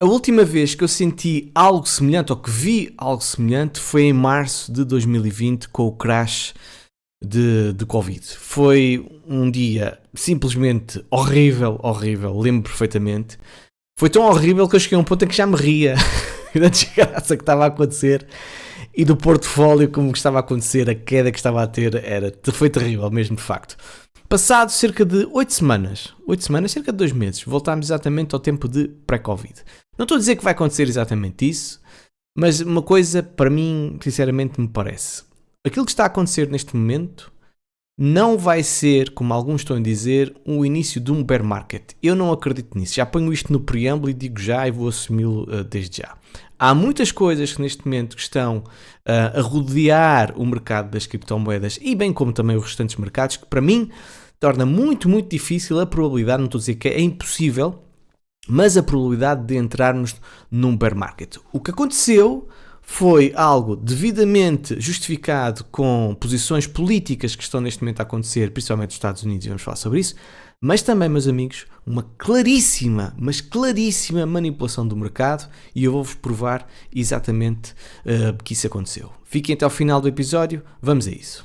A última vez que eu senti algo semelhante, ou que vi algo semelhante, foi em março de 2020, com o crash de Covid. Foi um dia simplesmente horrível, lembro perfeitamente. Foi tão horrível que eu cheguei a um ponto em que já me ria da desgraça que estava a acontecer e do portfólio como estava a acontecer, a queda que estava a ter, foi terrível mesmo, de facto. Passado cerca de 8 semanas, cerca de 2 meses, voltámos exatamente ao tempo de pré-Covid. Não estou a dizer que vai acontecer exatamente isso, mas uma coisa para mim, sinceramente, me parece. Aquilo que está a acontecer neste momento não vai ser, como alguns estão a dizer, o início de um bear market. Eu não acredito nisso. Já ponho isto no preâmbulo e digo já e vou assumi-lo desde já. Há muitas coisas que neste momento estão a rodear o mercado das criptomoedas e bem como também os restantes mercados, que para mim torna muito, muito difícil a probabilidade, não estou a dizer que é impossível, mas a probabilidade de entrarmos num bear market. O que aconteceu foi algo devidamente justificado com posições políticas que estão neste momento a acontecer, principalmente nos Estados Unidos, e vamos falar sobre isso, mas também, meus amigos, uma claríssima manipulação do mercado, e eu vou-vos provar exatamente que isso aconteceu. Fiquem até ao final do episódio, vamos a isso.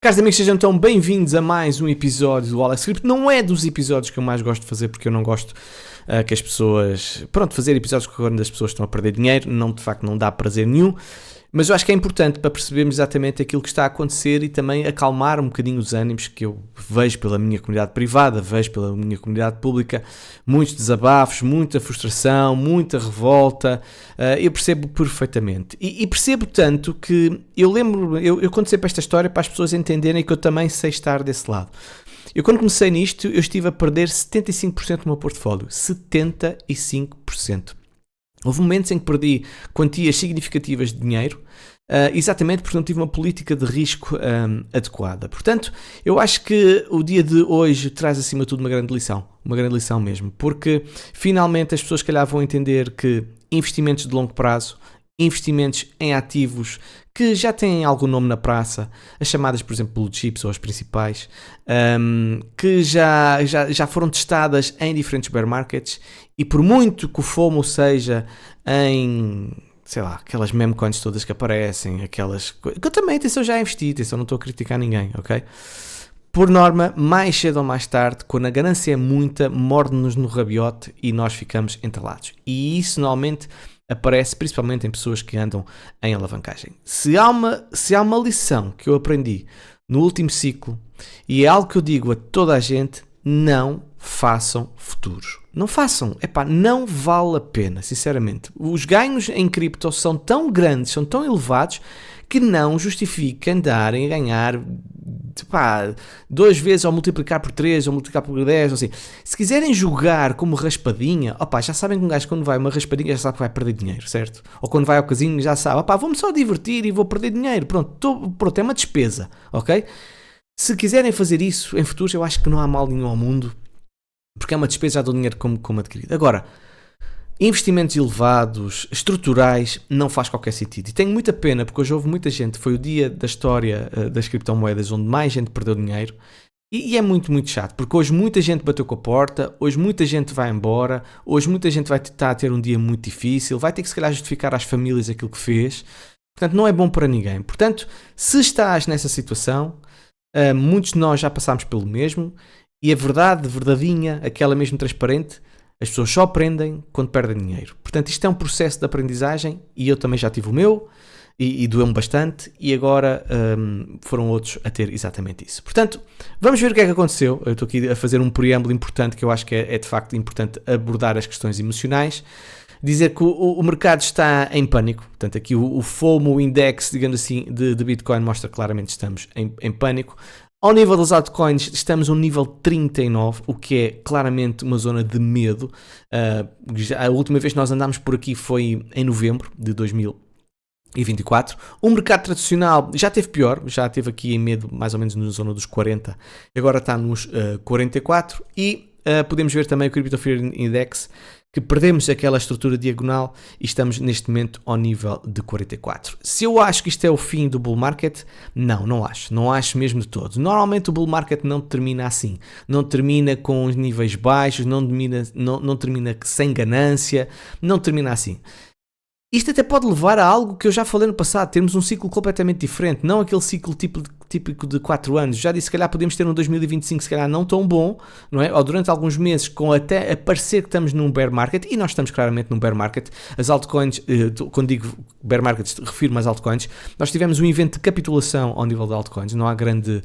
Caros amigos, sejam então bem-vindos a mais um episódio do Alex Crypto. Não é dos episódios que eu mais gosto de fazer, porque eu não gosto que as pessoas... fazer episódios quando as pessoas estão a perder dinheiro, de facto não dá prazer nenhum. Mas eu acho que é importante para percebermos exatamente aquilo que está a acontecer e também acalmar um bocadinho os ânimos que eu vejo pela minha comunidade privada, vejo pela minha comunidade pública, muitos desabafos, muita frustração, muita revolta, eu percebo perfeitamente. E percebo tanto que eu conto sempre esta história para as pessoas entenderem que eu também sei estar desse lado. Eu quando comecei nisto, eu estive a perder 75% do meu portfólio, 75%. Houve momentos em que perdi quantias significativas de dinheiro, exatamente porque não tive uma política de risco adequada. Portanto, eu acho que o dia de hoje traz acima de tudo uma grande lição mesmo, porque finalmente as pessoas se calhar vão entender que investimentos de longo prazo, investimentos em ativos que já têm algum nome na praça, as chamadas, por exemplo, blue chips ou as principais, que já foram testadas em diferentes bear markets, e por muito que o FOMO seja em, sei lá, aquelas meme coins todas que aparecem, aquelas coisas, que eu também, atenção, já investi, atenção, não estou a criticar ninguém, ok? Por norma, mais cedo ou mais tarde, quando a ganância é muita, morde-nos no rabiote e nós ficamos entalados. E isso normalmente aparece principalmente em pessoas que andam em alavancagem. Se há uma lição que eu aprendi no último ciclo, e é algo que eu digo a toda a gente, não façam futuros. Não façam. Não vale a pena, sinceramente. Os ganhos em cripto são tão grandes, são tão elevados, que não justifica andarem a ganhar 2 vezes, ou multiplicar por 3, ou multiplicar por 10, ou assim. Se quiserem jogar como raspadinha, já sabem que um gajo quando vai uma raspadinha já sabe que vai perder dinheiro, certo? Ou quando vai ao casino já sabe, vou-me só divertir e vou perder dinheiro, pronto, é uma despesa, ok? Se quiserem fazer isso em futuros, eu acho que não há mal nenhum ao mundo, porque é uma despesa já do dinheiro como adquirido. Agora, investimentos elevados, estruturais, não faz qualquer sentido. E tenho muita pena, porque hoje houve muita gente, foi o dia da história das criptomoedas onde mais gente perdeu dinheiro, e é muito, muito chato, porque hoje muita gente bateu com a porta, hoje muita gente vai embora, hoje muita gente vai estar a ter um dia muito difícil, vai ter que se calhar justificar às famílias aquilo que fez, portanto não é bom para ninguém. Portanto, se estás nessa situação, muitos de nós já passámos pelo mesmo, e a verdade, verdadeinha, aquela mesmo transparente, as pessoas só aprendem quando perdem dinheiro. Portanto, isto é um processo de aprendizagem, e eu também já tive o meu, e doeu-me bastante, e agora foram outros a ter exatamente isso. Portanto, vamos ver o que é que aconteceu. Eu estou aqui a fazer um preâmbulo importante, que eu acho que é de facto importante abordar as questões emocionais. Dizer que o mercado está em pânico. Portanto, aqui o FOMO Index, digamos assim, de Bitcoin mostra claramente que estamos em pânico. Ao nível das altcoins, estamos a um nível 39, o que é claramente uma zona de medo. A última vez que nós andámos por aqui foi em novembro de 2024. O mercado tradicional já teve pior, já teve aqui em medo mais ou menos na zona dos 40, agora está nos 44. E podemos ver também o Crypto Fear Index, que perdemos aquela estrutura diagonal e estamos neste momento ao nível de 44. Se eu acho que isto é o fim do bull market, não acho. Não acho mesmo de todo. Normalmente o bull market não termina assim. Não termina com os níveis baixos, não termina sem ganância, não termina assim. Isto até pode levar a algo que eu já falei no passado, termos um ciclo completamente diferente, não aquele ciclo típico de 4 anos. Já disse, se calhar podemos ter um 2025, se calhar não tão bom, não é? Ou durante alguns meses, com até a parecer que estamos num bear market, e nós estamos claramente num bear market. As altcoins, quando digo bear market, refiro-me às altcoins. Nós tivemos um evento de capitulação ao nível de altcoins, não há grande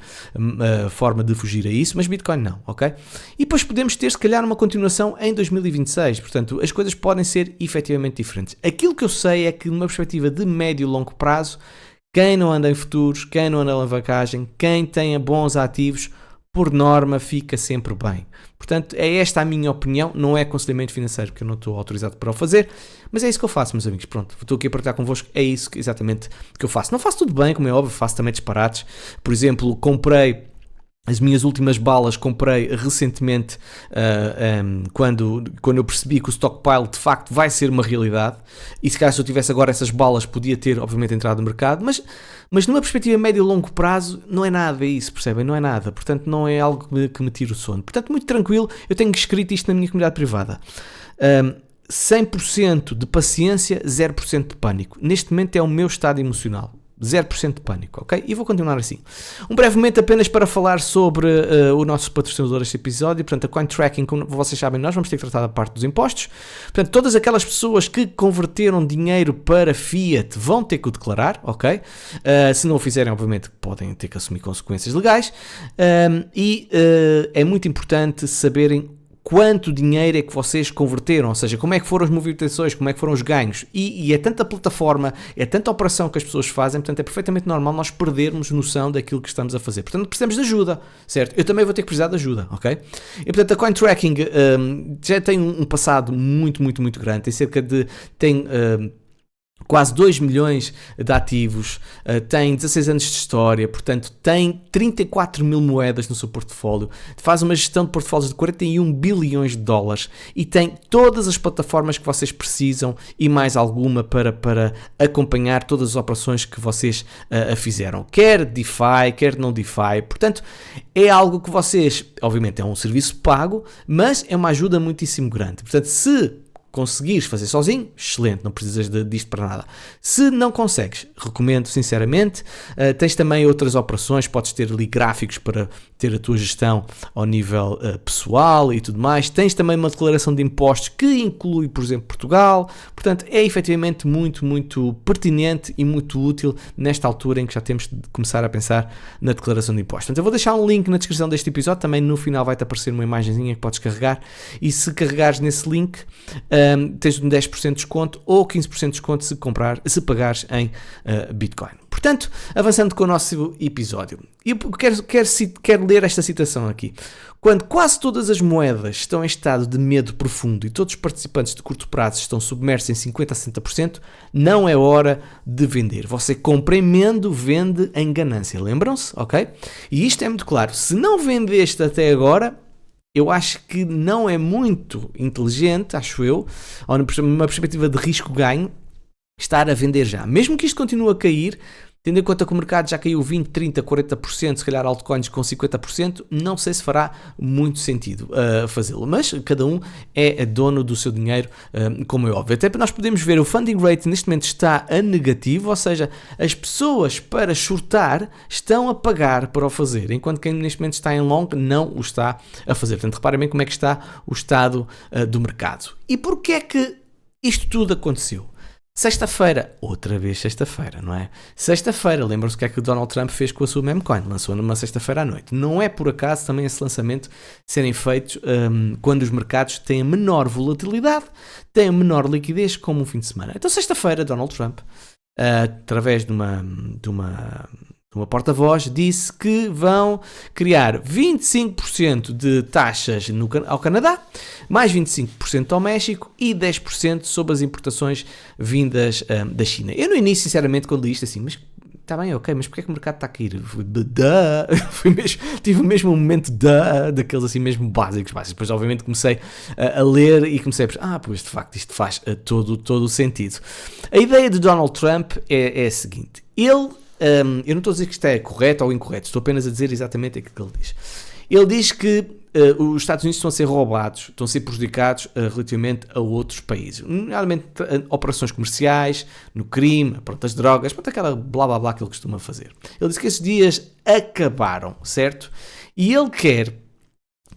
forma de fugir a isso, mas Bitcoin não, ok? E depois podemos ter, se calhar, uma continuação em 2026, portanto, as coisas podem ser efetivamente diferentes. Aquilo que eu sei é que, numa perspectiva de médio e longo prazo, quem não anda em futuros, quem não anda em alavancagem, quem tenha bons ativos, por norma, fica sempre bem. Portanto, é esta a minha opinião, não é aconselhamento financeiro, porque eu não estou autorizado para o fazer, mas é isso que eu faço, meus amigos. Pronto, estou aqui a partilhar convosco, é isso exatamente que eu faço. Não faço tudo bem, como é óbvio, faço também disparates. Por exemplo, comprei as minhas últimas balas, comprei recentemente quando eu percebi que o stockpile de facto vai ser uma realidade, e se calhar se eu tivesse agora essas balas podia ter obviamente entrado no mercado, mas numa perspectiva médio e longo prazo não é nada isso, percebem? Não é nada, portanto não é algo que me tire o sono. Portanto, muito tranquilo, eu tenho escrito isto na minha comunidade privada. 100% de paciência, 0% de pânico. Neste momento é o meu estado emocional. 0% de pânico, ok? E vou continuar assim. Um breve momento apenas para falar sobre o nosso patrocinador deste episódio. Portanto, a CoinTracking, como vocês sabem, nós vamos ter que tratar da parte dos impostos. Portanto, todas aquelas pessoas que converteram dinheiro para Fiat vão ter que o declarar, ok? Se não o fizerem, obviamente, podem ter que assumir consequências legais. É muito importante saberem quanto dinheiro é que vocês converteram, ou seja, como é que foram as movimentações, como é que foram os ganhos, e é tanta plataforma, é tanta operação que as pessoas fazem, portanto é perfeitamente normal nós perdermos noção daquilo que estamos a fazer, portanto precisamos de ajuda, certo? Eu também vou ter que precisar de ajuda, ok? E portanto a CoinTracking já tem um passado muito grande, tem quase 2 milhões de ativos, tem 16 anos de história, portanto tem 34 mil moedas no seu portfólio, faz uma gestão de portfólios de 41 bilhões de dólares e tem todas as plataformas que vocês precisam e mais alguma para acompanhar todas as operações que vocês fizeram, quer DeFi, quer não DeFi. Portanto, é algo que vocês, obviamente é um serviço pago, mas é uma ajuda muitíssimo grande. Portanto, se conseguires fazer sozinho, excelente, não precisas disto para nada. Se não consegues, recomendo sinceramente. Tens também outras operações, podes ter ali gráficos para ter a tua gestão ao nível pessoal e tudo mais. Tens também uma declaração de impostos que inclui, por exemplo, Portugal. Portanto, é efetivamente muito pertinente e muito útil nesta altura em que já temos de começar a pensar na declaração de impostos. Portanto, eu vou deixar um link na descrição deste episódio, também no final vai-te aparecer uma imagenzinha que podes carregar, e se carregares nesse link tens um 10% de desconto ou 15% de desconto se pagares em Bitcoin. Portanto, avançando com o nosso episódio, eu quero ler esta citação aqui. Quando quase todas as moedas estão em estado de medo profundo e todos os participantes de curto prazo estão submersos em 50% a 60%, não é hora de vender. Você compra em medo, vende em ganância. Lembram-se? Ok? E isto é muito claro. Se não vendeste até agora, eu acho que não é muito inteligente, acho eu, ou numa perspectiva de risco-ganho, estar a vender já. Mesmo que isto continue a cair, tendo em conta que o mercado já caiu 20%, 30%, 40%, se calhar altcoins com 50%, não sei se fará muito sentido fazê-lo. Mas cada um é dono do seu dinheiro, como é óbvio. Até nós podemos ver o funding rate neste momento está a negativo, ou seja, as pessoas para shortar estão a pagar para o fazer, enquanto quem neste momento está em long não o está a fazer. Portanto, reparem bem como é que está o estado do mercado. E porquê é que isto tudo aconteceu? Sexta-feira, outra vez sexta-feira, não é? Sexta-feira, lembram-se o que é que o Donald Trump fez com a sua memecoin? Lançou numa sexta-feira à noite. Não é por acaso também esse lançamento serem feitos quando os mercados têm a menor volatilidade, têm a menor liquidez, como um fim de semana. Então, sexta-feira, Donald Trump, através de uma porta-voz, disse que vão criar 25% de taxas ao Canadá, mais 25% ao México e 10% sobre as importações vindas da China. Eu no início, sinceramente, quando li isto assim, mas está bem, ok, mas porquê é que o mercado está a cair? Tive mesmo um momento daqueles assim mesmo básicos. Depois obviamente comecei a ler e comecei a pensar, pois de facto isto faz todo o sentido. A ideia de Donald Trump é a seguinte, eu não estou a dizer que isto é correto ou incorreto, estou apenas a dizer exatamente aquilo que ele diz. Ele diz que os Estados Unidos estão a ser roubados, estão a ser prejudicados relativamente a outros países, nomeadamente operações comerciais, no crime, pronto, as drogas, pronto, aquela blá blá blá que ele costuma fazer. Ele diz que esses dias acabaram, certo? E ele quer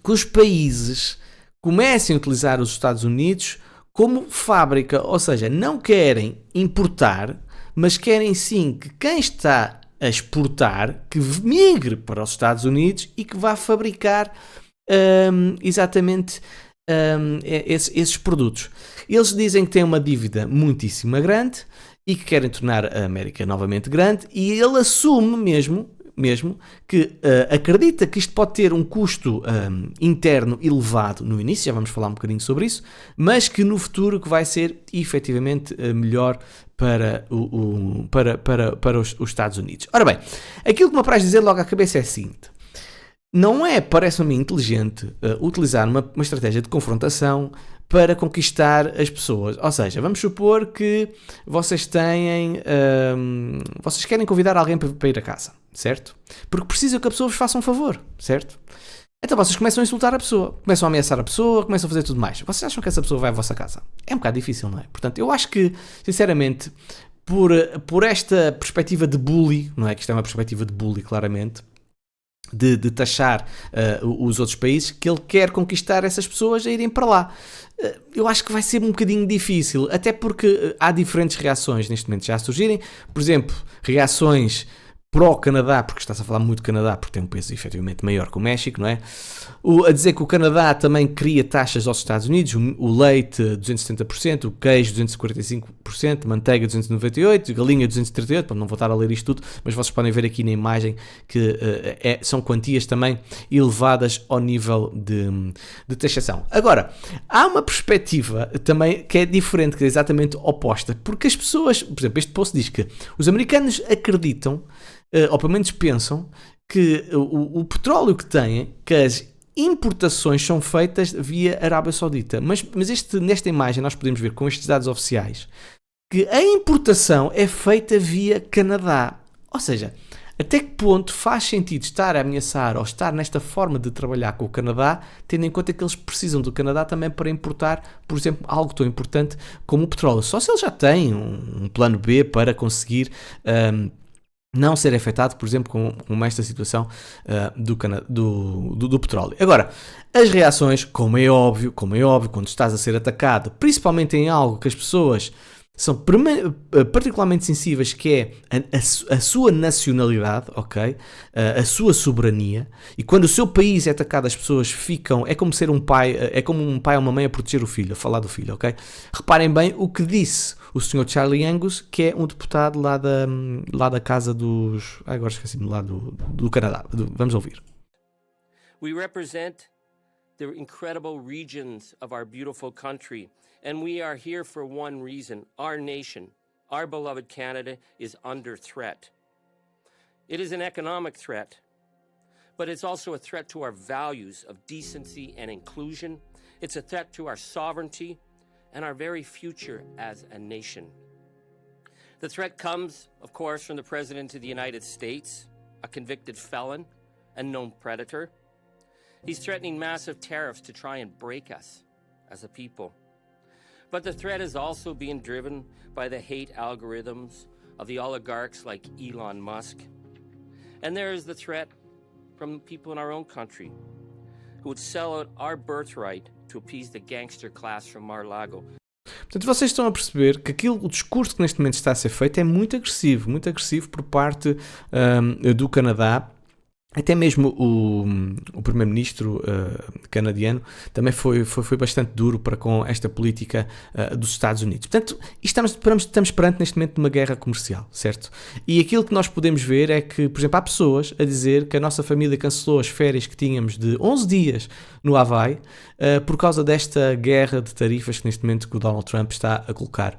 que os países comecem a utilizar os Estados Unidos como fábrica, ou seja, não querem importar, mas querem sim que quem está a exportar, que migre para os Estados Unidos e que vá fabricar exatamente esses produtos. Eles dizem que têm uma dívida muitíssimo grande e que querem tornar a América novamente grande, e ele assume mesmo que acredita que isto pode ter um custo interno elevado no início, já vamos falar um bocadinho sobre isso, mas que no futuro que vai ser efetivamente melhor para os Estados Unidos. Ora bem, aquilo que me apraz dizer logo à cabeça é o seguinte: não é, parece-me inteligente, utilizar uma estratégia de confrontação para conquistar as pessoas. Ou seja, vamos supor que vocês querem convidar alguém para ir a casa, certo? Porque precisam que a pessoa vos faça um favor, certo? Então vocês começam a insultar a pessoa, começam a ameaçar a pessoa, começam a fazer tudo mais. Vocês acham que essa pessoa vai à vossa casa? É um bocado difícil, não é? Portanto, eu acho que, sinceramente, por esta perspectiva de bully, não é? Que isto é uma perspectiva de bully, claramente, de taxar os outros países, que ele quer conquistar essas pessoas a irem para lá. Eu acho que vai ser um bocadinho difícil, até porque há diferentes reações neste momento já a surgirem. Por exemplo, reações pró-Canadá, porque está-se a falar muito do Canadá, porque tem um peso efetivamente maior que o México, não é? A dizer que o Canadá também cria taxas aos Estados Unidos, o leite 270%, o queijo 245%, manteiga 298%, galinha 238%, não vou estar a ler isto tudo, mas vocês podem ver aqui na imagem que são quantias também elevadas ao nível de taxação. Agora, há uma perspectiva também que é diferente, que é exatamente oposta, porque as pessoas, por exemplo, este post diz que os americanos acreditam, ou pelo menos pensam, que o petróleo que têm, que as importações são feitas via Arábia Saudita. Mas nesta imagem nós podemos ver com estes dados oficiais que a importação é feita via Canadá. Ou seja, até que ponto faz sentido estar a ameaçar ou estar nesta forma de trabalhar com o Canadá, tendo em conta que eles precisam do Canadá também para importar, por exemplo, algo tão importante como o petróleo. Só se eles já têm um plano B para conseguir não ser afetado, por exemplo, com esta situação do petróleo. Agora, as reações, como é óbvio, quando estás a ser atacado, principalmente em algo que as pessoas são particularmente sensíveis, que é a sua nacionalidade, ok? A sua soberania, e quando o seu país é atacado, as pessoas ficam, é como ser um pai, é como um pai ou uma mãe a proteger o filho, a falar do filho, ok? Reparem bem o que disse o Sr. Charlie Angus, que é um deputado lá da casa dos... agora esqueci-me, lá do Canadá. Vamos ouvir. We represent the incredible regions of our beautiful country, and we are here for one reason. Our nation, our beloved Canada, is under threat. It is an economic threat, but it's also a threat to our values of decency and inclusion. It's a threat to our sovereignty and our very future as a nation. The threat comes, of course, from the President of the United States, a convicted felon and known predator. He's threatening massive tariffs to try and break us as a people. But the threat is also being driven by the hate algorithms of the oligarchs like Elon Musk. And there is the threat from people in our own country who would sell out our birthright to appease the gangster class from Mar-a-Lago. Portanto, vocês estão a perceber que o discurso que neste momento está a ser feito é muito agressivo por parte do Canadá. Até mesmo o primeiro-ministro canadiano também foi bastante duro para com esta política dos Estados Unidos. Portanto, estamos perante neste momento uma guerra comercial, certo? E aquilo que nós podemos ver é que, por exemplo, há pessoas a dizer que a nossa família cancelou as férias que tínhamos de 11 dias no Havaí por causa desta guerra de tarifas que neste momento que o Donald Trump está a colocar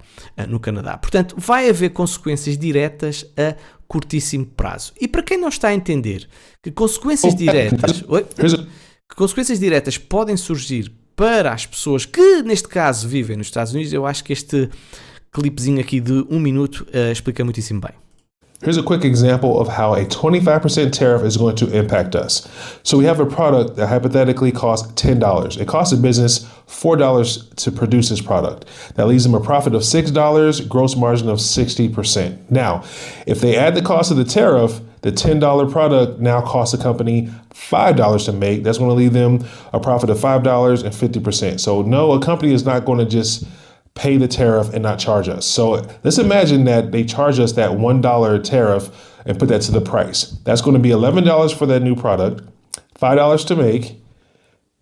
no Canadá. Portanto, vai haver consequências diretas a curtíssimo prazo. E para quem não está a entender que consequências diretas podem surgir para as pessoas que, neste caso, vivem nos Estados Unidos, eu acho que este clipezinho aqui de 1 minuto explica muitíssimo bem. Here's a quick example of how a 25% tariff is going to impact us. So we have a product that hypothetically costs $10. It costs a business $4 to produce this product. That leaves them a profit of $6, gross margin of 60%. Now, if they add the cost of the tariff, the $10 product now costs the company $5 to make. That's going to leave them a profit of $5 and 50%. So no, a company is not going to just pay the tariff and not charge us. So let's imagine that they charge us that $1 tariff and put that to the price. That's going to be $11 for that new product, $5 to make,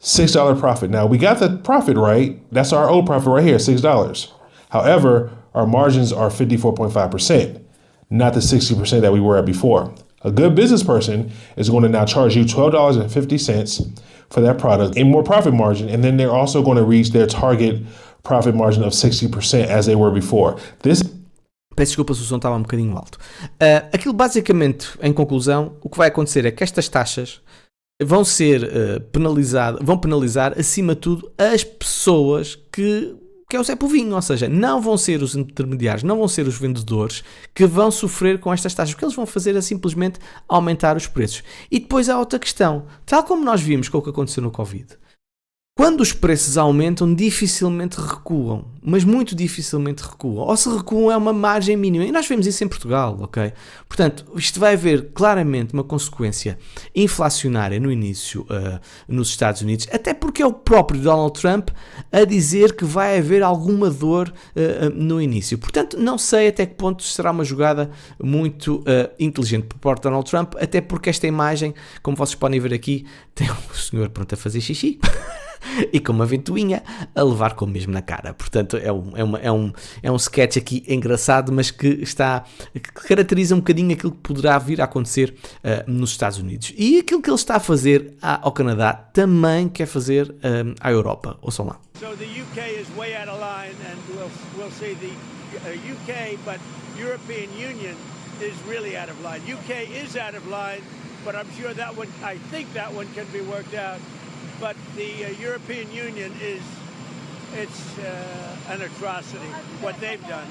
$6 profit. Now we got the profit right. That's our old profit right here, $6. However, our margins are 54.5%, not the 60% that we were at before. A good business person is going to now charge you $12.50 for that product in more profit margin, and then they're also going to reach their target profit margin of 60% as they were before. Peço desculpa se o som estava um bocadinho alto. Aquilo basicamente, em conclusão, o que vai acontecer é que estas taxas vão ser vão penalizar acima de tudo as pessoas que é o Zé Povinho, ou seja, não vão ser os intermediários, não vão ser os vendedores que vão sofrer com estas taxas, o que eles vão fazer é simplesmente aumentar os preços. E depois há outra questão, tal como nós vimos com o que aconteceu no Covid. Quando os preços aumentam, dificilmente recuam, mas muito dificilmente recuam. Ou se recuam é uma margem mínima. E nós vemos isso em Portugal, ok? Portanto, isto vai haver claramente uma consequência inflacionária no início nos Estados Unidos, até porque é o próprio Donald Trump a dizer que vai haver alguma dor no início. Portanto, não sei até que ponto será uma jogada muito inteligente por parte de Donald Trump, até porque esta imagem, como vocês podem ver aqui, tem o senhor pronto a fazer xixi. E com uma ventoinha a levar com o mesmo na cara. Portanto, é um sketch aqui engraçado, mas que caracteriza um bocadinho aquilo que poderá vir a acontecer nos Estados Unidos. E aquilo que ele está a fazer ao Canadá também quer fazer à Europa. Ouçam lá. So the UK is way out of line, and we'll see the UK, but European Union is really out of line. UK is out of line, but I'm sure I think that one can be worked out. But the European Union it's an atrocity, what they've done.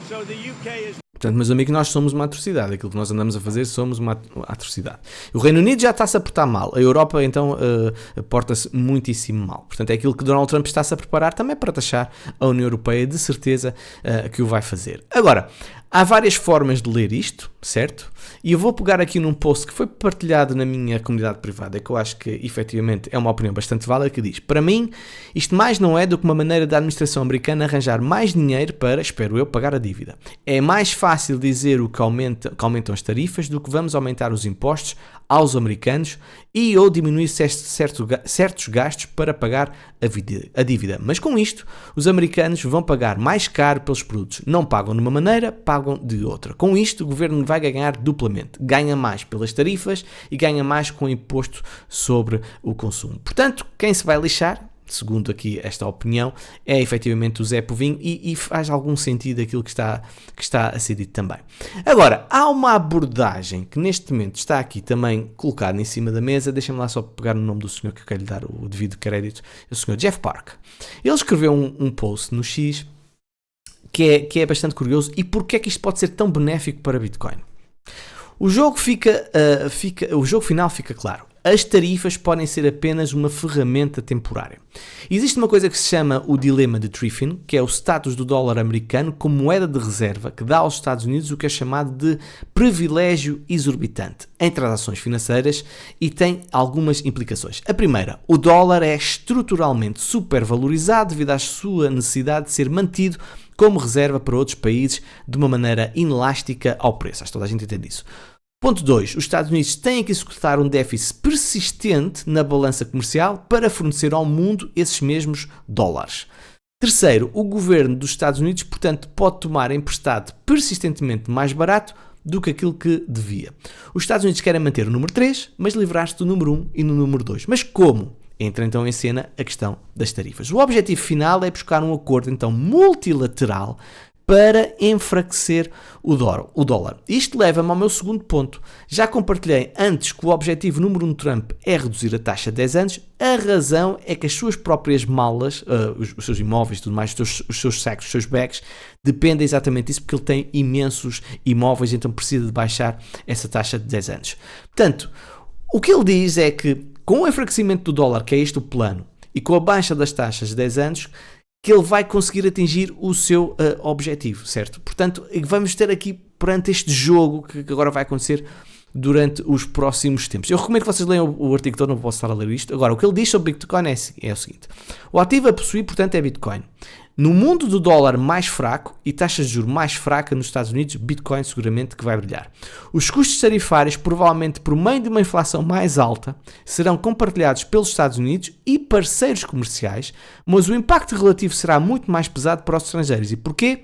So the UK is... Portanto, meus amigos, nós somos uma atrocidade. Aquilo que nós andamos a fazer somos uma atrocidade. O Reino Unido já está-se a portar mal. A Europa, então, porta-se muitíssimo mal. Portanto, é aquilo que Donald Trump está-se a preparar também para taxar a União Europeia, de certeza que o vai fazer. Agora, há várias formas de ler isto, certo? E eu vou pegar aqui num post que foi partilhado na minha comunidade privada, que eu acho que, efetivamente, é uma opinião bastante válida, que diz: para mim, isto mais não é do que uma maneira da administração americana arranjar mais dinheiro para, espero eu, pagar a dívida. É mais fácil dizer que aumentam as tarifas do que vamos aumentar os impostos aos americanos ou diminuir certos gastos para pagar a dívida. Mas com isto, os americanos vão pagar mais caro pelos produtos. Não pagam de uma maneira, pagam de outra. Com isto, o governo vai ganhar duplamente. Ganha mais pelas tarifas e ganha mais com o imposto sobre o consumo. Portanto, quem se vai lixar, segundo aqui esta opinião, é efetivamente o Zé Povinho, e faz algum sentido aquilo que está a ser dito também. Agora, há uma abordagem que neste momento está aqui também colocada em cima da mesa. Deixem-me lá só pegar o nome do senhor que eu quero lhe dar o devido crédito, o senhor Jeff Park. Ele escreveu um post no X que é bastante curioso. E porquê é que isto pode ser tão benéfico para Bitcoin? O jogo final fica claro. As tarifas podem ser apenas uma ferramenta temporária. Existe uma coisa que se chama o dilema de Triffin, que é o status do dólar americano como moeda de reserva que dá aos Estados Unidos o que é chamado de privilégio exorbitante em transações financeiras, e tem algumas implicações. A primeira, o dólar é estruturalmente supervalorizado devido à sua necessidade de ser mantido como reserva para outros países de uma maneira inelástica ao preço. Acho que toda a gente entende isso. Ponto 2. Os Estados Unidos têm que executar um déficit persistente na balança comercial para fornecer ao mundo esses mesmos dólares. Terceiro, o governo dos Estados Unidos, portanto, pode tomar emprestado persistentemente mais barato do que aquilo que devia. Os Estados Unidos querem manter o número 3, mas livrar-se do número 1 e no número 2. Mas como? Entra então em cena a questão das tarifas. O objetivo final é buscar um acordo então multilateral para enfraquecer o dólar. Isto leva-me ao meu segundo ponto. Já compartilhei antes que o objetivo número 1 de Trump é reduzir a taxa de 10 anos. A razão é que as suas próprias malas, os seus imóveis e tudo mais, os seus sacos, os seus bags, dependem exatamente disso, porque ele tem imensos imóveis, então precisa de baixar essa taxa de 10 anos. Portanto, o que ele diz é que com o enfraquecimento do dólar, que é este o plano, e com a baixa das taxas de 10 anos, que ele vai conseguir atingir o seu objetivo, certo? Portanto, vamos ter aqui perante este jogo que agora vai acontecer durante os próximos tempos. Eu recomendo que vocês leiam o artigo todo, não vou estar a ler isto. Agora, o que ele diz sobre Bitcoin é o seguinte: o ativo a possuir, portanto, é Bitcoin. No mundo do dólar mais fraco e taxas de juros mais fraca nos Estados Unidos, Bitcoin seguramente que vai brilhar. Os custos tarifários, provavelmente por meio de uma inflação mais alta, serão compartilhados pelos Estados Unidos e parceiros comerciais, mas o impacto relativo será muito mais pesado para os estrangeiros. E porquê?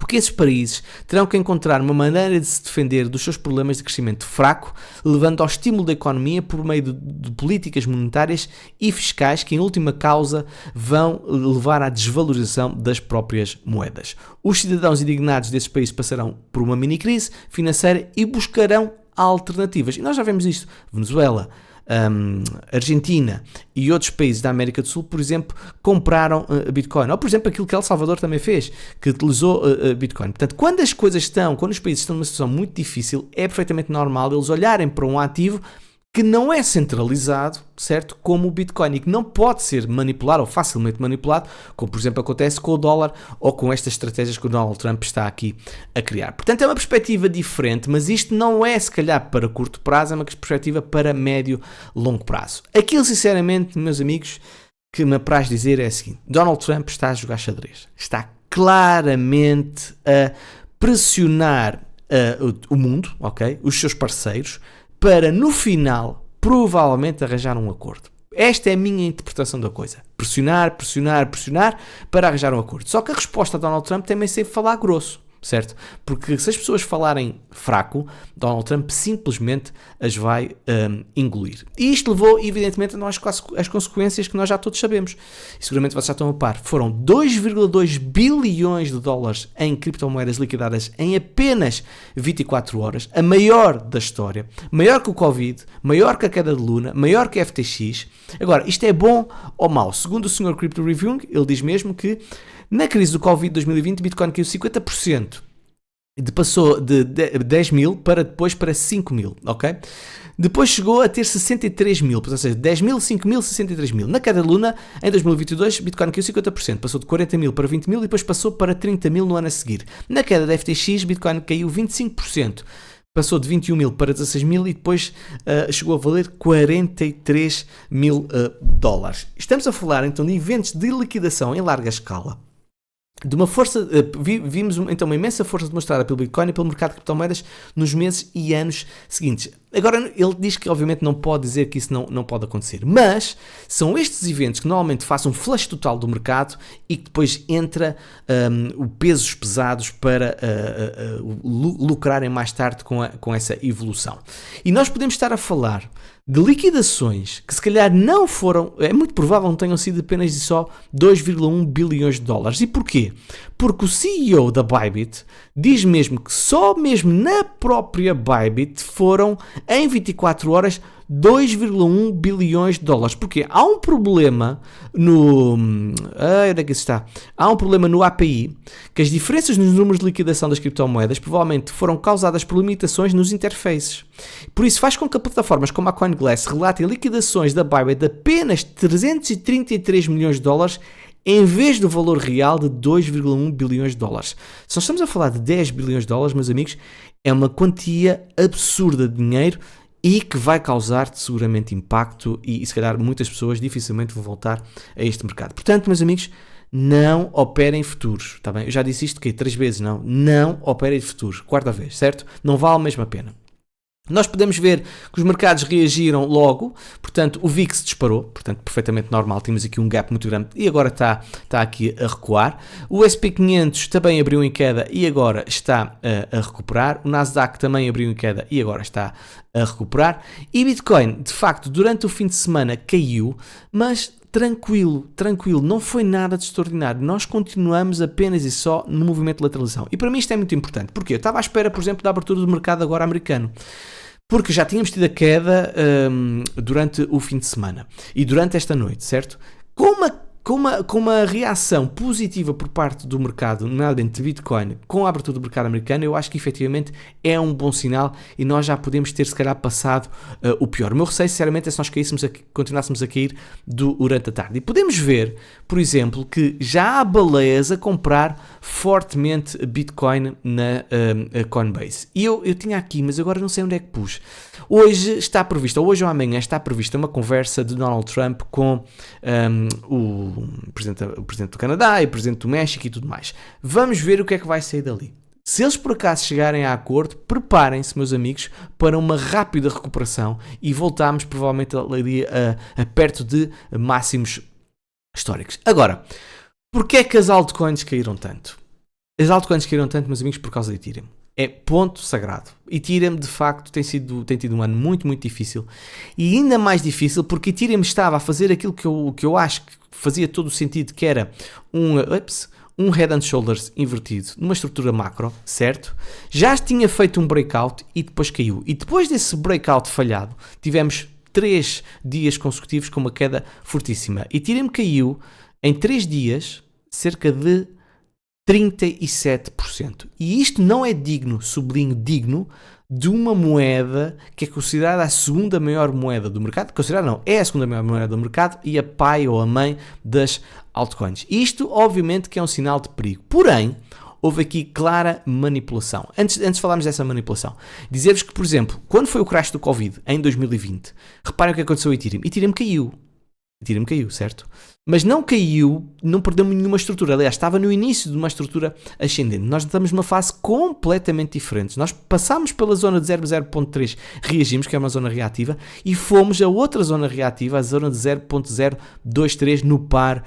Porque esses países terão que encontrar uma maneira de se defender dos seus problemas de crescimento fraco, levando ao estímulo da economia por meio de políticas monetárias e fiscais que, em última causa, vão levar à desvalorização das próprias moedas. Os cidadãos indignados desses países passarão por uma mini-crise financeira e buscarão alternativas. E nós já vemos isto. Venezuela, Argentina e outros países da América do Sul, por exemplo, compraram Bitcoin. Ou, por exemplo, aquilo que El Salvador também fez, que utilizou Bitcoin. Portanto, quando os países estão numa situação muito difícil, é perfeitamente normal eles olharem para um ativo que não é centralizado, certo? Como o Bitcoin, e que não pode ser manipulado ou facilmente manipulado, como por exemplo acontece com o dólar ou com estas estratégias que o Donald Trump está aqui a criar. Portanto, é uma perspectiva diferente, mas isto não é se calhar para curto prazo, é uma perspectiva para médio, longo prazo. Aquilo, sinceramente, meus amigos, que me apraz dizer é o seguinte: Donald Trump está a jogar xadrez. Está claramente a pressionar o mundo, ok? Os seus parceiros, para no final provavelmente arranjar um acordo. Esta é a minha interpretação da coisa. Pressionar para arranjar um acordo. Só que a resposta a Donald Trump também sempre falar grosso, certo? Porque se as pessoas falarem fraco, Donald Trump simplesmente as vai engolir. E isto levou, evidentemente, a nós as consequências que nós já todos sabemos. E seguramente vocês já estão a par. Foram 2,2 bilhões de dólares em criptomoedas liquidadas em apenas 24 horas. A maior da história. Maior que o Covid, maior que a queda de Luna, maior que a FTX. Agora, isto é bom ou mau? Segundo o Sr. Crypto Reviewing, ele diz mesmo que na crise do Covid 2020, Bitcoin caiu 50%. Passou de 10 mil para 5 mil, ok? Depois chegou a ter 63 mil, ou seja, 10 mil, 5 mil, 63 mil. Na queda de Luna, em 2022, Bitcoin caiu 50%, passou de 40 mil para 20 mil e depois passou para 30 mil no ano a seguir. Na queda da FTX, Bitcoin caiu 25%. Passou de 21 mil para 16 mil e depois chegou a valer 43 mil dólares. Estamos a falar então de eventos de liquidação em larga escala. De uma força, vimos então uma imensa força demonstrada pelo Bitcoin e pelo mercado de criptomoedas nos meses e anos seguintes. Agora, ele diz que obviamente não pode dizer que isso não pode acontecer, mas são estes eventos que normalmente fazem um flush total do mercado e que depois entra pesos pesados para lucrarem mais tarde com essa evolução. E nós podemos estar a falar de liquidações que se calhar não foram, é muito provável não tenham sido apenas e só 2,1 bilhões de dólares. E porquê? Porque o CEO da Bybit diz mesmo que só mesmo na própria Bybit foram em 24 horas 2,1 bilhões de dólares. Porque há um problema onde é que isso está? Há um problema no API, que as diferenças nos números de liquidação das criptomoedas provavelmente foram causadas por limitações nos interfaces. Por isso faz com que plataformas como a CoinGlass relatem liquidações da Bybit de apenas 333 milhões de dólares em vez do valor real de 2,1 bilhões de dólares. Se nós estamos a falar de 10 bilhões de dólares, meus amigos, é uma quantia absurda de dinheiro e que vai causar seguramente impacto e se calhar muitas pessoas dificilmente vão voltar a este mercado. Portanto, meus amigos, não operem futuros, tá bem? Eu já disse isto 3 vezes, não operem futuros, 4ª vez, certo? Não vale mesmo a pena. Nós podemos ver que os mercados reagiram logo, portanto o VIX disparou, portanto perfeitamente normal, tínhamos aqui um gap muito grande e agora está aqui a recuar. O S&P 500 também abriu em queda e agora está a recuperar. O Nasdaq também abriu em queda e agora está a recuperar. E Bitcoin, de facto, durante o fim de semana caiu, mas tranquilo, não foi nada de extraordinário, nós continuamos apenas e só no movimento de lateralização, e para mim isto é muito importante, porque eu estava à espera, por exemplo, da abertura do mercado agora americano, porque já tínhamos tido a queda durante o fim de semana, e durante esta noite, certo? Com uma reação positiva por parte do mercado, nomeadamente de Bitcoin, com a abertura do mercado americano, eu acho que efetivamente é um bom sinal e nós já podemos ter, se calhar, passado o pior. O meu receio, sinceramente, é se nós continuássemos a cair durante a tarde. E podemos ver, por exemplo, que já há baleias a comprar fortemente Bitcoin na Coinbase. E eu tinha aqui, mas agora não sei onde é que pus. Hoje ou amanhã está prevista uma conversa de Donald Trump com o presidente do Canadá e o presidente do México e tudo mais. Vamos ver o que é que vai sair dali. Se eles por acaso chegarem a acordo, preparem-se, meus amigos, para uma rápida recuperação e voltamos provavelmente ali a perto de máximos históricos. Agora, porquê é que as altcoins caíram tanto? As altcoins caíram tanto, meus amigos, por causa de Ethereum. É ponto sagrado. Ethereum, de facto, tem tido um ano muito, muito difícil. E ainda mais difícil porque Ethereum estava a fazer aquilo que eu acho que fazia todo o sentido, que era um Head and Shoulders invertido numa estrutura macro, certo? Já tinha feito um breakout e depois caiu. E depois desse breakout falhado, tivemos 3 dias consecutivos com uma queda fortíssima. Ethereum caiu em 3 dias cerca de 37%. E isto não é digno, sublinho digno, de uma moeda que é considerada a segunda maior moeda do mercado. Considerada não, é a segunda maior moeda do mercado e a pai ou a mãe das altcoins. Isto, obviamente, que é um sinal de perigo. Porém, houve aqui clara manipulação. Antes de falarmos dessa manipulação, dizer-vos que, por exemplo, quando foi o crash do Covid, em 2020, reparem o que aconteceu ao Ethereum. Ethereum caiu, certo? Mas não caiu, não perdeu nenhuma estrutura. Aliás, estava no início de uma estrutura ascendente. Nós estamos numa fase completamente diferente. Nós passámos pela zona de 0.3, reagimos, que é uma zona reativa, e fomos a outra zona reativa, a zona de 0.023 no par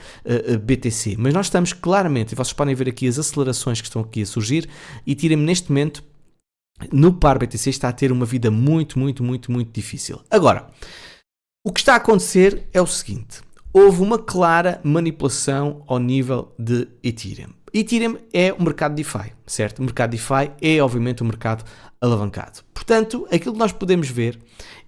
BTC. Mas nós estamos claramente, e vocês podem ver aqui as acelerações que estão aqui a surgir, e tirem-me neste momento, no par BTC está a ter uma vida muito, muito, muito, muito difícil. Agora, o que está a acontecer é o seguinte: houve uma clara manipulação ao nível de Ethereum. Ethereum é um mercado DeFi, certo? O mercado DeFi é, obviamente, um mercado alavancado. Portanto, aquilo que nós podemos ver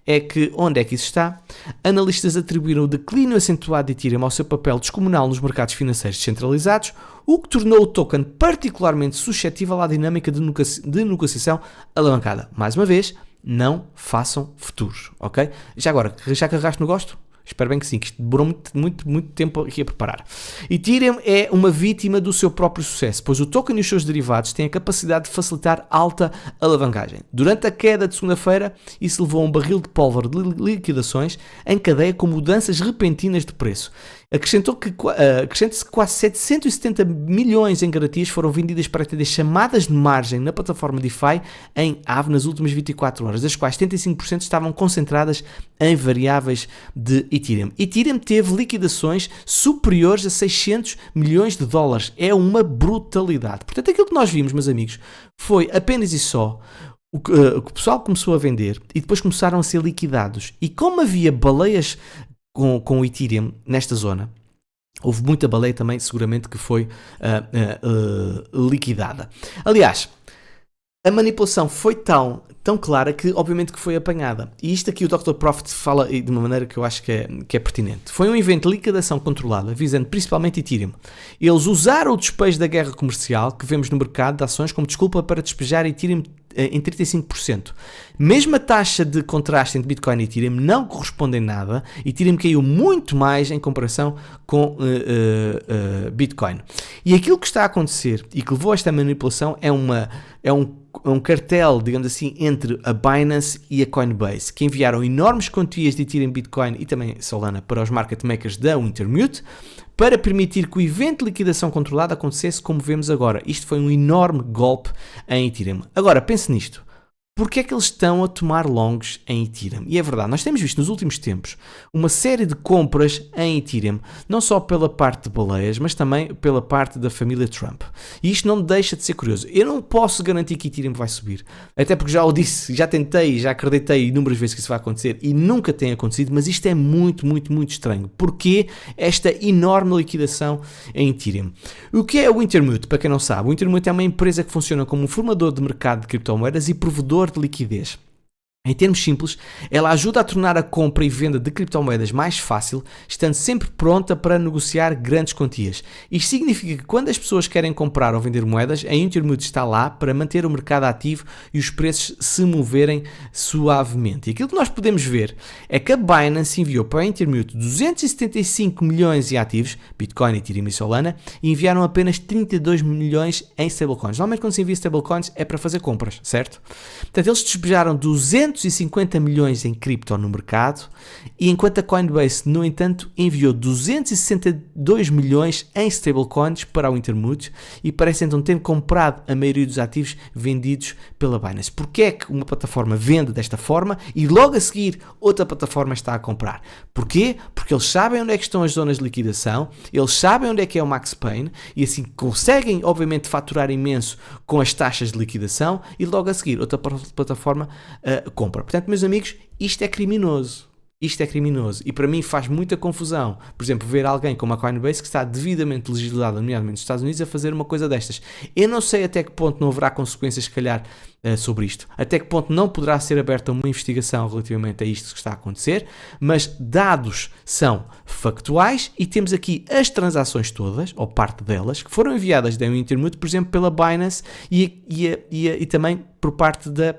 é que, onde é que isso está? Analistas atribuíram o declínio acentuado de Ethereum ao seu papel descomunal nos mercados financeiros descentralizados, o que tornou o token particularmente suscetível à dinâmica de negociação alavancada. Mais uma vez, não façam futuros, ok? Já carregaste no gosto? Espero bem que sim, que isto demorou muito tempo aqui a preparar. Ethereum é uma vítima do seu próprio sucesso, pois o token e os seus derivados têm a capacidade de facilitar alta alavancagem. Durante a queda de segunda-feira, isso levou a um barril de pólvora de liquidações em cadeia com mudanças repentinas de preço. Acrescenta-se que quase 770 milhões em garantias foram vendidas para atender chamadas de margem na plataforma DeFi em Aave nas últimas 24 horas, das quais 75% estavam concentradas em variáveis de Ethereum. Ethereum teve liquidações superiores a 600 milhões de dólares. É uma brutalidade. Portanto, aquilo que nós vimos, meus amigos, foi apenas e só o que o pessoal começou a vender e depois começaram a ser liquidados. E como havia baleias com o Ethereum nesta zona, houve muita baleia também, seguramente, que foi liquidada. Aliás, a manipulação foi tão clara que, obviamente, que foi apanhada. E isto aqui o Dr. Profit fala de uma maneira que eu acho que é pertinente. Foi um evento de liquidação controlada, visando principalmente Ethereum. Eles usaram o despejo da guerra comercial que vemos no mercado de ações como desculpa para despejar Ethereum em 35%. Mesmo a taxa de contraste entre Bitcoin e Ethereum não corresponde em nada. Ethereum caiu muito mais em comparação com Bitcoin. E aquilo que está a acontecer e que levou a esta manipulação é um cartel, digamos assim, entre a Binance e a Coinbase, que enviaram enormes quantias de Ethereum, Bitcoin e também Solana para os market makers da Wintermute para permitir que o evento de liquidação controlada acontecesse como vemos agora. Isto foi um enorme golpe em Ethereum. Agora, pense nisto. porque é que eles estão a tomar longs em Ethereum? E é verdade, nós temos visto nos últimos tempos uma série de compras em Ethereum, não só pela parte de baleias, mas também pela parte da família Trump. E isto não deixa de ser curioso. Eu não posso garantir que Ethereum vai subir, até porque já o disse, já tentei, já acreditei inúmeras vezes que isso vai acontecer e nunca tem acontecido, mas isto é muito, muito, muito estranho. Porquê esta enorme liquidação em Ethereum? O que é o Wintermute? Para quem não sabe, o Wintermute é uma empresa que funciona como um formador de mercado de criptomoedas e provedor de liquidez. Em termos simples, ela ajuda a tornar a compra e venda de criptomoedas mais fácil, estando sempre pronta para negociar grandes quantias. Isto significa que quando as pessoas querem comprar ou vender moedas, a Intermute está lá para manter o mercado ativo e os preços se moverem suavemente. E aquilo que nós podemos ver é que a Binance enviou para a Intermute 275 milhões em ativos, Bitcoin, Ethereum e Solana, e enviaram apenas 32 milhões em stablecoins. Normalmente quando se envia stablecoins é para fazer compras, certo? Portanto, eles despejaram 250 milhões em cripto no mercado, e enquanto a Coinbase, no entanto, enviou 262 milhões em stablecoins para o Intermute e parece então ter comprado a maioria dos ativos vendidos pela Binance. Porquê é que uma plataforma vende desta forma e logo a seguir outra plataforma está a comprar? Porquê? Porque eles sabem onde é que estão as zonas de liquidação, eles sabem onde é que é o Max Pain e assim conseguem, obviamente, faturar imenso com as taxas de liquidação e logo a seguir outra plataforma compra. Portanto, meus amigos, isto é criminoso. Isto é criminoso e para mim faz muita confusão, por exemplo, ver alguém como a Coinbase que está devidamente legislada, nomeadamente nos Estados Unidos, a fazer uma coisa destas. Eu não sei até que ponto não haverá consequências, se calhar, sobre isto. Até que ponto não poderá ser aberta uma investigação relativamente a isto que está a acontecer, mas dados são factuais e temos aqui as transações todas, ou parte delas, que foram enviadas da Intermute, por exemplo, pela Binance e também por parte da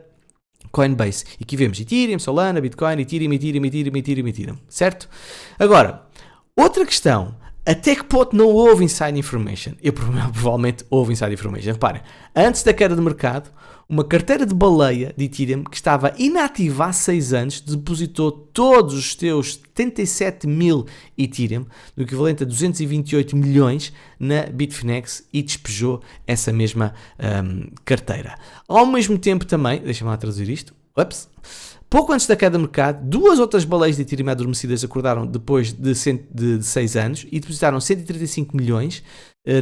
Coinbase. E aqui vemos Ethereum, Solana, Bitcoin, Ethereum, certo? Agora, outra questão, até que ponto não houve inside information? Provavelmente houve inside information. Reparem, antes da queda de mercado, uma carteira de baleia de Ethereum que estava inativa há 6 anos depositou todos os seus 77 mil Ethereum, no equivalente a 228 milhões, na Bitfinex e despejou essa mesma carteira. Ao mesmo tempo também, deixa-me lá traduzir isto, pouco antes da queda do mercado, 2 outras baleias de Ethereum adormecidas acordaram depois de 6 anos e depositaram 135 milhões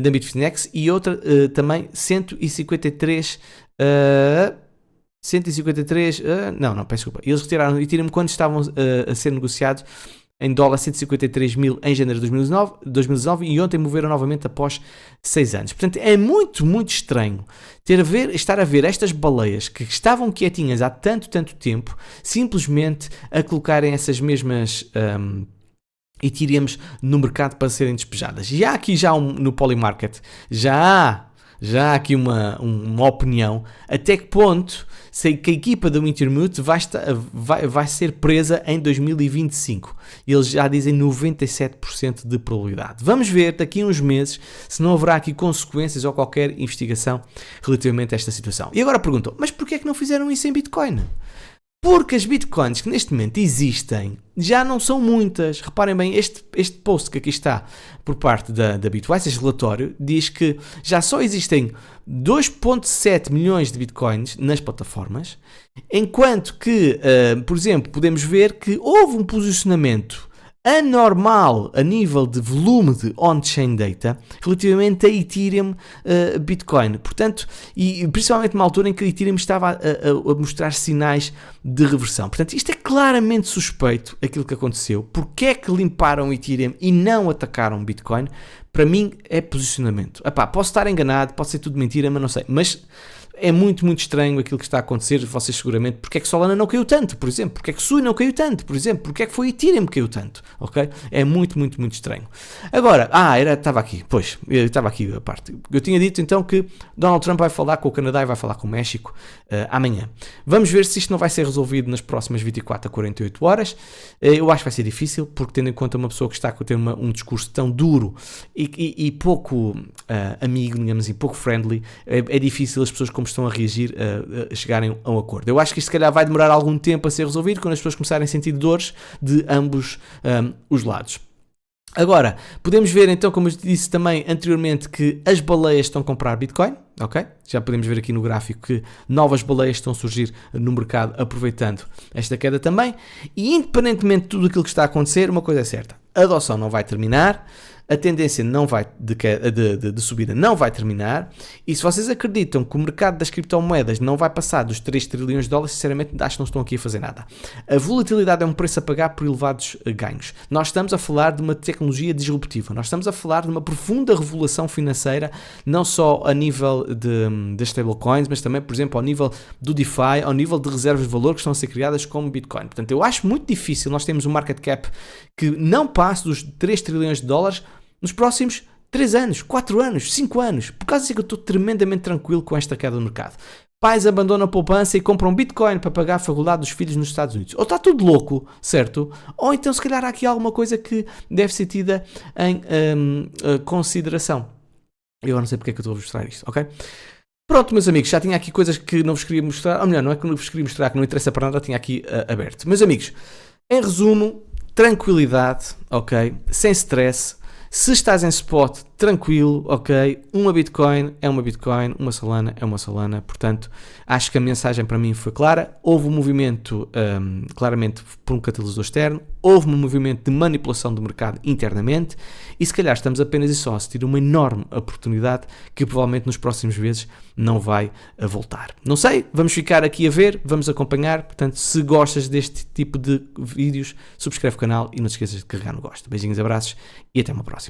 da Bitfinex e outra também 153 não, peço desculpa. Eles retiraram o Ethereum quando estavam a ser negociados em dólar 153 mil em janeiro de 2019 e ontem moveram novamente após 6 anos. Portanto, é muito, muito estranho estar a ver estas baleias que estavam quietinhas há tanto tempo, simplesmente a colocarem essas mesmas Ethereums no mercado para serem despejadas. E há aqui no Polymarket, já há aqui uma opinião até que ponto sei que a equipa do Intermute vai ser presa em 2025. Eles já dizem 97% de probabilidade. Vamos ver daqui a uns meses se não haverá aqui consequências ou qualquer investigação relativamente a esta situação. E agora perguntam, mas porquê é que não fizeram isso em Bitcoin? Porque as Bitcoins que neste momento existem já não são muitas. Reparem bem, este post que aqui está por parte da Bitwise, este relatório, diz que já só existem 2,7 milhões de Bitcoins nas plataformas, enquanto que, por exemplo, podemos ver que houve um posicionamento anormal a nível de volume de on-chain data relativamente a Ethereum Bitcoin. Portanto, e principalmente numa altura em que a Ethereum estava a mostrar sinais de reversão. Portanto, isto é claramente suspeito, aquilo que aconteceu. Porque é que limparam o Ethereum e não atacaram Bitcoin? Para mim é posicionamento. Posso estar enganado, pode ser tudo mentira, mas não sei. Mas é muito, muito estranho aquilo que está a acontecer. Vocês seguramente, porque é que Solana não caiu tanto, por exemplo? Porque é que Sui não caiu tanto, por exemplo? Porque é que foi Ethereum que caiu tanto, ok? É muito, muito, muito estranho. Agora, estava aqui a parte. Eu tinha dito então que Donald Trump vai falar com o Canadá e vai falar com o México amanhã. Vamos ver se isto não vai ser resolvido nas próximas 24 a 48 horas. Eu acho que vai ser difícil, porque tendo em conta uma pessoa que está a ter um discurso tão duro e pouco amigo, digamos assim, pouco friendly, é difícil as pessoas como estão a reagir a chegarem a um acordo. Eu acho que isto se calhar vai demorar algum tempo a ser resolvido quando as pessoas começarem a sentir dores de ambos os lados. Agora, podemos ver então, como eu disse também anteriormente, que as baleias estão a comprar Bitcoin, ok? Já podemos ver aqui no gráfico que novas baleias estão a surgir no mercado aproveitando esta queda também. E independentemente de tudo aquilo que está a acontecer, uma coisa é certa, a adoção não vai terminar, a tendência não vai de subida não vai terminar, e se vocês acreditam que o mercado das criptomoedas não vai passar dos 3 trilhões de dólares, sinceramente acho que não estão aqui a fazer nada. A volatilidade é um preço a pagar por elevados ganhos. Nós estamos a falar de uma tecnologia disruptiva, nós estamos a falar de uma profunda revolução financeira, não só a nível das stablecoins, mas também, por exemplo, ao nível do DeFi, ao nível de reservas de valor que estão a ser criadas como Bitcoin. Portanto, eu acho muito difícil nós termos um market cap que não passe dos 3 trilhões de dólares nos próximos 3 anos, 4 anos, 5 anos. Por causa disso que eu estou tremendamente tranquilo com esta queda do mercado. Pais abandonam a poupança e compram Bitcoin para pagar a faculdade dos filhos nos Estados Unidos. Ou está tudo louco, certo? Ou então se calhar há aqui alguma coisa que deve ser tida em consideração. Eu não sei porque é que eu estou a mostrar isto, ok? Pronto, meus amigos, já tinha aqui coisas que não vos queria mostrar. Ou melhor, não é que não vos queria mostrar, que não interessa para nada, tinha aqui aberto. Meus amigos, em resumo, tranquilidade, ok? Sem stress. Se estás em spot, tranquilo, ok? Uma Bitcoin é uma Bitcoin, uma Solana é uma Solana. Portanto, acho que a mensagem para mim foi clara. Houve um movimento, claramente, por um catalisador externo. Houve um movimento de manipulação do mercado internamente. E se calhar estamos apenas e só a assistir uma enorme oportunidade que provavelmente nos próximos meses não vai voltar. Não sei, vamos ficar aqui a ver, vamos acompanhar. Portanto, se gostas deste tipo de vídeos, subscreve o canal e não te esqueças de carregar no gosto. Beijinhos, abraços e até uma próxima.